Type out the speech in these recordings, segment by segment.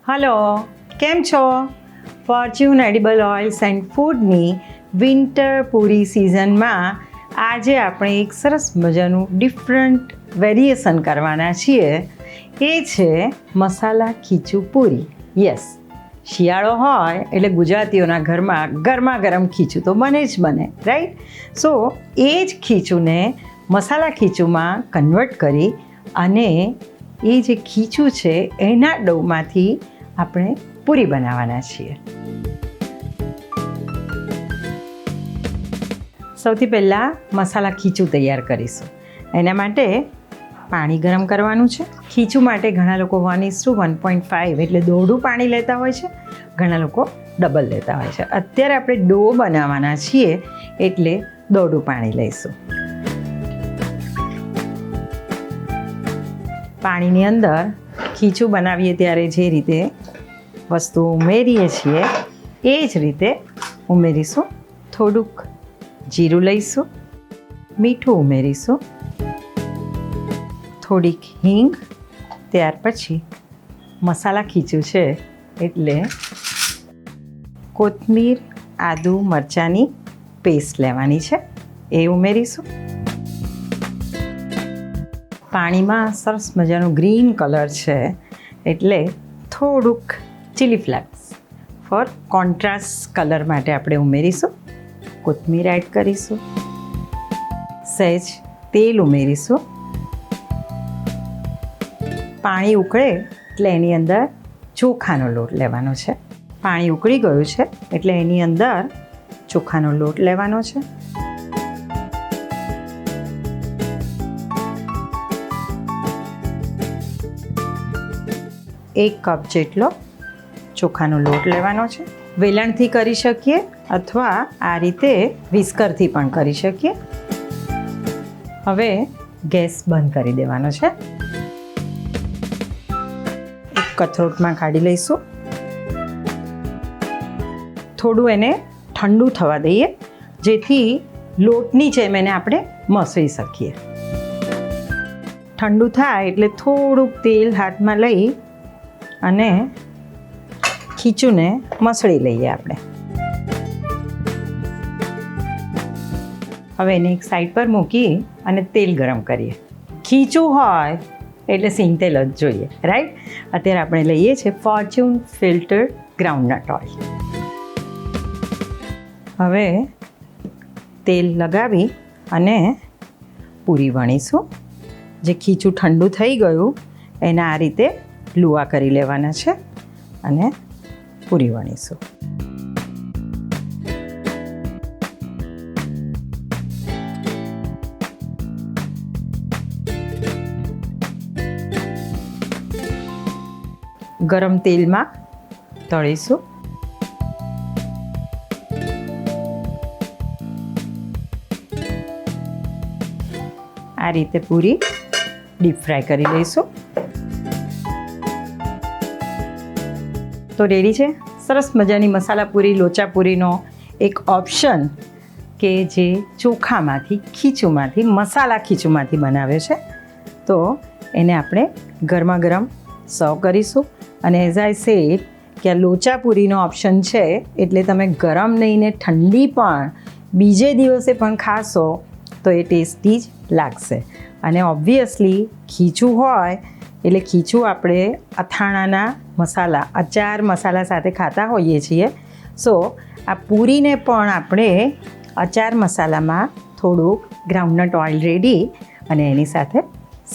Hello, કેમ છો? Fortune edible oils and ફૂડની વિન્ટર પૂરી સિઝનમાં આજે આપણે એક સરસ મજાનું ડિફરન્ટ વેરિએશન કરવાના છીએ. એ છે મસાલા ખીચું પૂરી. યસ, શિયાળો હોય એટલે ગુજરાતીઓના ઘરમાં ગરમા ગરમ ખીચું તો બને જ બને, રાઈટ? સો એ જ ખીચુંને મસાલા ખીચુંમાં કન્વર્ટ કરી અને એ જે ખીચું છે એના ડોમાંથી આપણે પૂરી બનાવવાના છીએ. સૌથી પહેલાં મસાલા ખીચું તૈયાર કરીશું. એના માટે પાણી ગરમ કરવાનું છે. ખીચું માટે ઘણા લોકો 1:1.5 એટલે દોઢું પાણી લેતા હોય છે, ઘણા લોકો ડબલ લેતા હોય છે. અત્યારે આપણે ડો બનાવવાના છીએ એટલે દોઢું પાણી લઈશું. પાણીની અંદર ખીચું બનાવીએ ત્યારે જે રીતે વસ્તુ ઉમેરીએ છીએ એ જ રીતે ઉમેરીશું. થોડુંક જીરું લઈશું, મીઠું ઉમેરીશું, થોડીક હિંગ, ત્યાર પછી મસાલા ખીચું છે એટલે કોથમીર, આદુ, મરચાંની પેસ્ટ લેવાની છે એ ઉમેરીશું. પાણીમાં સરસ મજાનું ગ્રીન કલર છે એટલે થોડુંક chilli flakes for contrast colour માટે આપણે ઉમેરીશું. કોથમીર એડ કરીશું, સહેજ તેલ ઉમેરીશું. પાણી ઉકળે એટલે એની અંદર ચોખાનો લોટ લેવાનો છે. પાણી ઉકળી ગયું છે એટલે એની અંદર ચોખાનો લોટ લેવાનો છે. 1 કપ જેટલો ચોખાનો લોટ લેવાનો છે. વેલણથી કરી શકીએ અથવા આ રીતે વિસ્કરથી પણ કરી શકીએ. હવે ગેસ બંધ કરી દેવાનો છે. એક કથરોટમાં કાઢી લઈશું. થોડું એને ઠંડુ થવા દઈએ જેથી લોટની જેમ એને આપણે મસળી શકીએ. ઠંડુ થાય એટલે થોડુંક તેલ હાથમાં લઈ અને ખીચુંને મસળી લઈએ આપણે. હવે એને એક સાઈડ પર મૂકી અને તેલ ગરમ કરીએ. ખીચું હોય એટલે સિંગ તેલ જ જોઈએ, રાઈટ? અત્યારે આપણે લઈએ છીએ ફોર્ચ્યુન ફિલ્ટર ગ્રાઉન્ડનટ ઓઇલ. હવે તેલ લગાવી અને પૂરી વણીશું. જે ખીચું ઠંડુ થઈ ગયું એના આ રીતે લુવા કરી લેવાના છે અને પૂરી વણીશું. ગરમ તેલમાં તળીશું. આ રીતે પૂરી ડીપ ફ્રાય કરી લઈશું. તો રેડી છે સરસ મજાની મસાલા પૂરી, લોચા પૂરીનો એક ઓપ્શન કે જે ચોખામાંથી, ખીચુંમાંથી, મસાલા ખીચુંમાંથી બનાવે છે. તો એને આપણે ગરમા ગરમ સર્વ કરીશું. અને એઝ આઈ સેડ કે આ લોચા પૂરીનો ઓપ્શન છે એટલે તમે ગરમ નહીં ને ઠંડી પણ બીજે દિવસે પણ ખાશો તો એ ટેસ્ટી જ લાગશે. અને ઓબ્વિયસલી ખીચું હોય એટલે ખીચું આપણે અથાણાના મસાલા, અચાર મસાલા સાથે ખાતા હોઈએ છીએ. સો આ પૂરીને પણ આપણે અચાર મસાલામાં થોડુંક ગ્રાઉન્ડનટ ઓઇલ રેડી અને એની સાથે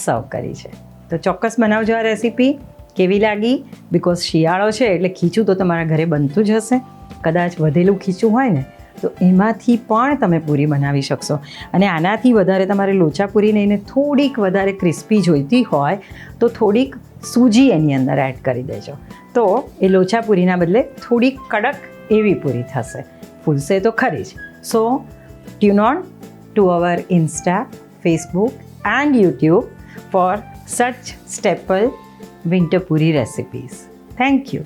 સર્વ કરી છે. તો ચોક્કસ બનાવજો આ રેસીપી. કેવી લાગી? બિકોઝ શિયાળો છે એટલે ખીચું તો તમારા ઘરે બનતું જ હશે. કદાચ વધેલું ખીચું હોય ને તો એમાંથી પણ તમે પૂરી બનાવી શકશો. અને આનાથી વધારે તમારે લોચા પૂરીને એને થોડીક વધારે ક્રિસ્પી જોઈતી હોય તો થોડીક સૂજી એની અંદર એડ કરી દેજો. તો એ લોચા પૂરીના બદલે થોડીક કડક એવી પૂરી થશે. ફૂલશે તો ખરી જ. So tune on to our Insta, Facebook and YouTube for such staple winter puri recipes. Thank you.